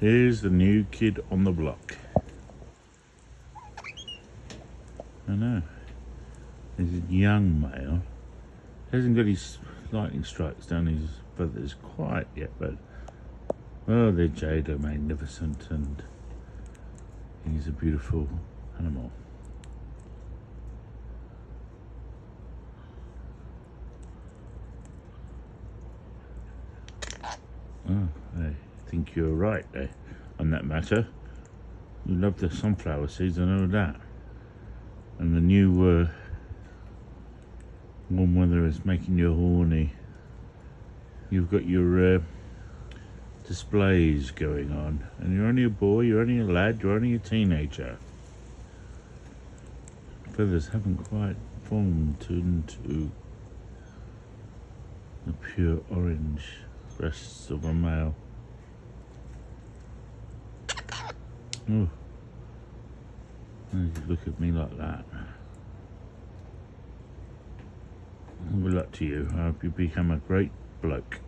Here's the new kid on the block. I know. There's a young male. Hasn't got his lightning strikes down his feathers quite yet, but oh, they're jade are magnificent, and he's a beautiful animal. Oh, I think you're right there on that matter. You love the sunflower seeds, I know that. And the new warm weather is making you horny. You've got your displays going on, and you're only a boy, you're only a lad, you're only a teenager. Feathers haven't quite formed into the pure orange breasts of a male. Oh, you look at me like that. Good luck to you. I hope you become a great bloke.